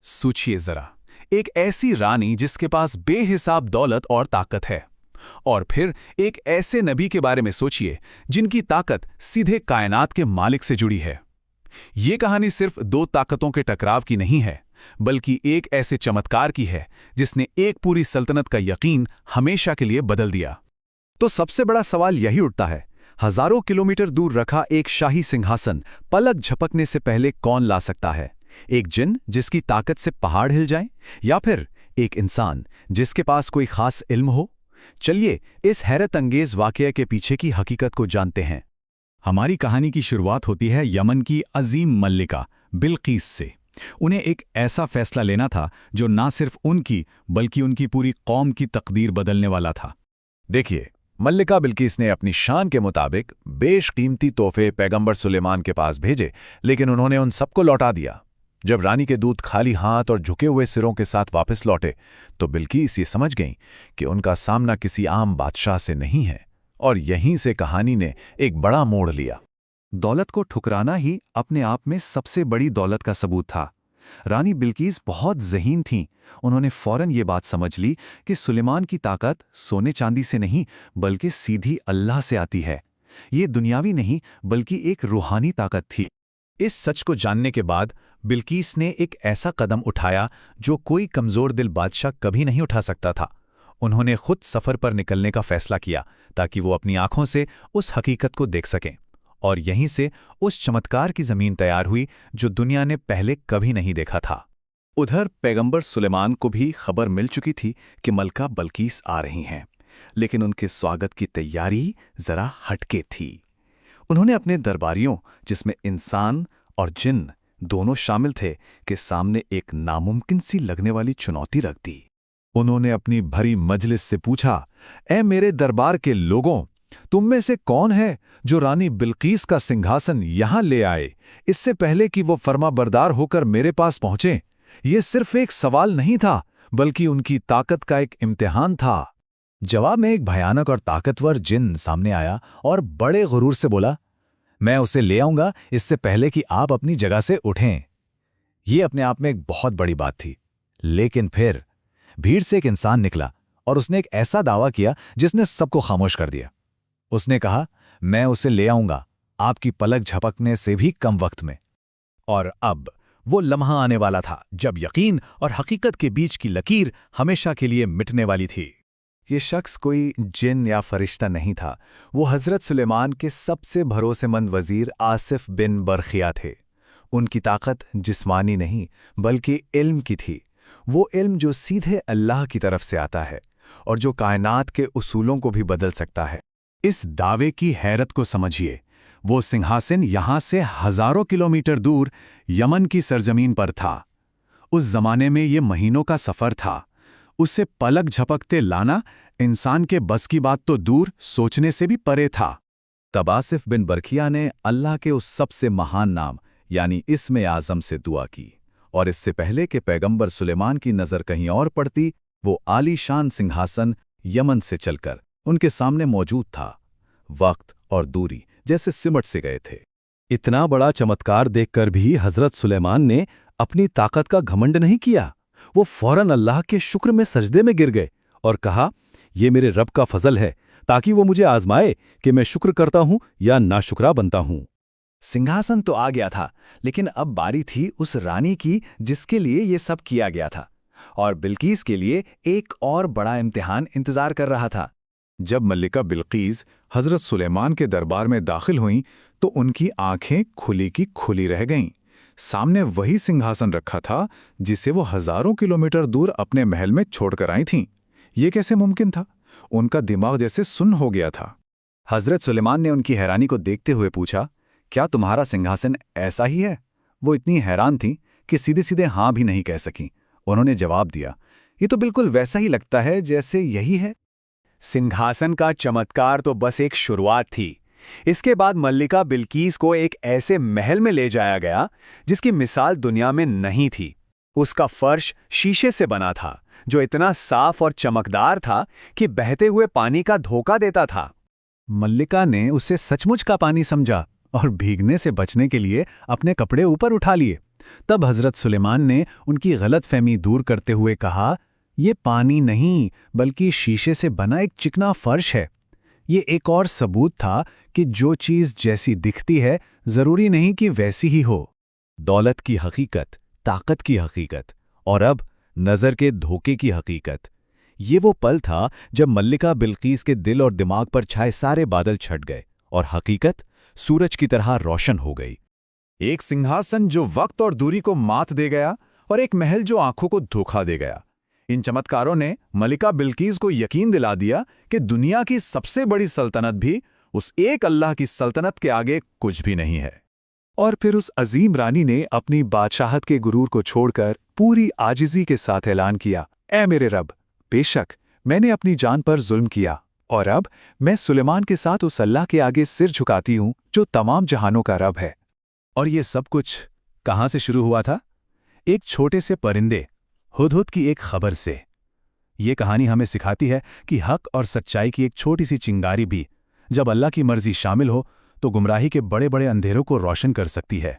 सोचिए जरा, एक ऐसी रानी जिसके पास बेहिसाब दौलत और ताकत है, और फिर एक ऐसे नबी के बारे में सोचिए जिनकी ताकत सीधे कायनात के मालिक से जुड़ी है। ये कहानी सिर्फ दो ताकतों के टकराव की नहीं है, बल्कि एक ऐसे चमत्कार की है जिसने एक पूरी सल्तनत का यकीन हमेशा के लिए बदल दिया। तो सबसे बड़ा सवाल यही उठता है, हजारों किलोमीटर दूर रखा एक शाही सिंहासन पलक झपकने से पहले कौन ला सकता है? एक जिन जिसकी ताकत से पहाड़ हिल जाएं, या फिर एक इंसान जिसके पास कोई खास इल्म हो? चलिए इस हैरत अंगेज वाकये के पीछे की हकीकत को जानते हैं। हमारी कहानी की शुरुआत होती है यमन की अजीम मल्लिका बिल्कीस से। उन्हें एक ऐसा फैसला लेना था जो ना सिर्फ उनकी बल्कि उनकी पूरी कौम की तकदीर बदलने वाला था। देखिए, मल्लिका बिल्कीस ने अपनी शान के मुताबिक बेशकीमती तोहफे पैगंबर सुलेमान के पास भेजे, लेकिन उन्होंने उन सबको लौटा दिया। जब रानी के दूत खाली हाथ और झुके हुए सिरों के साथ वापस लौटे, तो बिल्कीस ये समझ गईं कि उनका सामना किसी आम बादशाह से नहीं है, और यहीं से कहानी ने एक बड़ा मोड़ लिया। दौलत को ठुकराना ही अपने आप में सबसे बड़ी दौलत का सबूत था। रानी बिल्कीस बहुत ज़हीन थीं। उन्होंने फौरन ये बात समझ ली कि सुलेमान की ताकत सोने चांदी से नहीं बल्कि सीधी अल्लाह से आती है। ये दुनियावी नहीं बल्कि एक रूहानी ताकत थी। इस सच को जानने के बाद बिल्कीस ने एक ऐसा कदम उठाया जो कोई कमज़ोर दिल बादशाह कभी नहीं उठा सकता था। उन्होंने खुद सफ़र पर निकलने का फैसला किया ताकि वो अपनी आंखों से उस हकीकत को देख सकें, और यहीं से उस चमत्कार की ज़मीन तैयार हुई जो दुनिया ने पहले कभी नहीं देखा था। उधर पैगंबर सुलेमान को भी खबर मिल चुकी थी कि मल्का बिल्कीस आ रही हैं, लेकिन उनके स्वागत की तैयारी ज़रा हटके थी। उन्होंने अपने दरबारियों, जिसमें इंसान और जिन दोनों शामिल थे, के सामने एक नामुमकिन सी लगने वाली चुनौती रख दी। उन्होंने अपनी भरी मजलिस से पूछा, ऐ मेरे दरबार के लोगों, तुम में से कौन है जो रानी बिल्कीस का सिंहासन यहां ले आए, इससे पहले कि वो फर्माबरदार होकर मेरे पास पहुंचे? ये सिर्फ एक सवाल नहीं था, बल्कि उनकी ताकत का एक इम्तिहान था। जवाब में एक भयानक और ताकतवर जिन सामने आया और बड़े गुरूर से बोला, मैं उसे ले आऊंगा इससे पहले कि आप अपनी जगह से उठें। ये अपने आप में एक बहुत बड़ी बात थी, लेकिन फिर भीड़ से एक इंसान निकला और उसने एक ऐसा दावा किया जिसने सबको खामोश कर दिया। उसने कहा, मैं उसे ले आऊंगा आपकी पलक झपकने से भी कम वक्त में। और अब वो लम्हा आने वाला था जब यकीन और हकीकत के बीच की लकीर हमेशा के लिए मिटने वाली थी। ये शख्स कोई जिन या फरिश्ता नहीं था, वो हज़रत सुलेमान के सबसे भरोसेमंद वज़ीर आसिफ बिन बरखिया थे। उनकी ताकत जिस्मानी नहीं बल्कि इल्म की थी, वो इल्म जो सीधे अल्लाह की तरफ से आता है और जो कायनात के उसूलों को भी बदल सकता है। इस दावे की हैरत को समझिए। वो सिंहासन यहां से हजारों किलोमीटर दूर यमन की सरजमीन पर था। उस जमाने में ये महीनों का सफर था। उसे पलक झपकते लाना इंसान के बस की बात तो दूर, सोचने से भी परे था। तब आसिफ बिन बरखिया ने अल्लाह के उस सबसे महान नाम यानी इस्म आज़म से दुआ की, और इससे पहले कि पैगंबर सुलेमान की नज़र कहीं और पड़ती, वो आलीशान सिंहासन यमन से चलकर उनके सामने मौजूद था। वक्त और दूरी जैसे सिमट से गए थे। इतना बड़ा चमत्कार देखकर भी हज़रत सुलेमान ने अपनी ताकत का घमंड नहीं किया। वो फौरन अल्लाह के शुक्र में सजदे में गिर गए और कहा, ये मेरे रब का फजल है ताकि वो मुझे आजमाए कि मैं शुक्र करता हूं या नाशुक्रा बनता हूं। सिंहासन तो आ गया था, लेकिन अब बारी थी उस रानी की जिसके लिए ये सब किया गया था, और बिल्कीस के लिए एक और बड़ा इम्तिहान इंतजार कर रहा था। जब मल्लिका बिल्कीस हज़रत सुलेमान के दरबार में दाखिल हुईं, तो उनकी आंखें खुली की खुली रह गईं। सामने वही सिंहासन रखा था जिसे वो हजारों किलोमीटर दूर अपने महल में छोड़कर आई थीं। ये कैसे मुमकिन था? उनका दिमाग जैसे सुन्न हो गया था। हज़रत सुलेमान ने उनकी हैरानी को देखते हुए पूछा, क्या तुम्हारा सिंहासन ऐसा ही है? वो इतनी हैरान थीं कि सीधे सीधे हाँ भी नहीं कह सकीं। उन्होंने जवाब दिया, ये तो बिल्कुल वैसा ही लगता है जैसे यही है। सिंहासन का चमत्कार तो बस एक शुरुआत थी। इसके बाद मल्लिका बिल्कीस को एक ऐसे महल में ले जाया गया जिसकी मिसाल दुनिया में नहीं थी। उसका फर्श शीशे से बना था, जो इतना साफ और चमकदार था कि बहते हुए पानी का धोखा देता था। मल्लिका ने उसे सचमुच का पानी समझा और भीगने से बचने के लिए अपने कपड़े ऊपर उठा लिए। तब हज़रत सुलेमान ने उनकी गलतफहमी दूर करते हुए कहा, ये पानी नहीं बल्कि शीशे से बना एक चिकना फर्श है। ये एक और सबूत था कि जो चीज़ जैसी दिखती है ज़रूरी नहीं कि वैसी ही हो। दौलत की हकीकत, ताकत की हकीकत और अब नज़र के धोखे की हकीकत। ये वो पल था जब मल्लिका बिल्कीस के दिल और दिमाग पर छाए सारे बादल छट गए और हकीकत सूरज की तरह रोशन हो गई। एक सिंहासन जो वक्त और दूरी को मात दे गया और एक महल जो आंखों को धोखा दे गया। इन चमत्कारों ने मलिका बिल्कीस को यकीन दिला दिया कि दुनिया की सबसे बड़ी सल्तनत भी उस एक अल्लाह की सल्तनत के आगे कुछ भी नहीं है। और फिर उस अजीम रानी ने अपनी बादशाहत के गुरूर को छोड़कर पूरी आजिज़ी के साथ ऐलान किया, ऐ मेरे रब, बेशक मैंने अपनी जान पर जुल्म किया और अब मैं सुलेमान के साथ उस अल्लाह के आगे सिर झुकाती हूँ जो तमाम जहानों का रब है। और ये सब कुछ कहाँ से शुरू हुआ था? एक छोटे से परिंदे हुदहुद की एक खबर से। ये कहानी हमें सिखाती है कि हक और सच्चाई की एक छोटी सी चिंगारी भी जब अल्लाह की मर्जी शामिल हो तो गुमराही के बड़े बड़े अंधेरों को रोशन कर सकती है।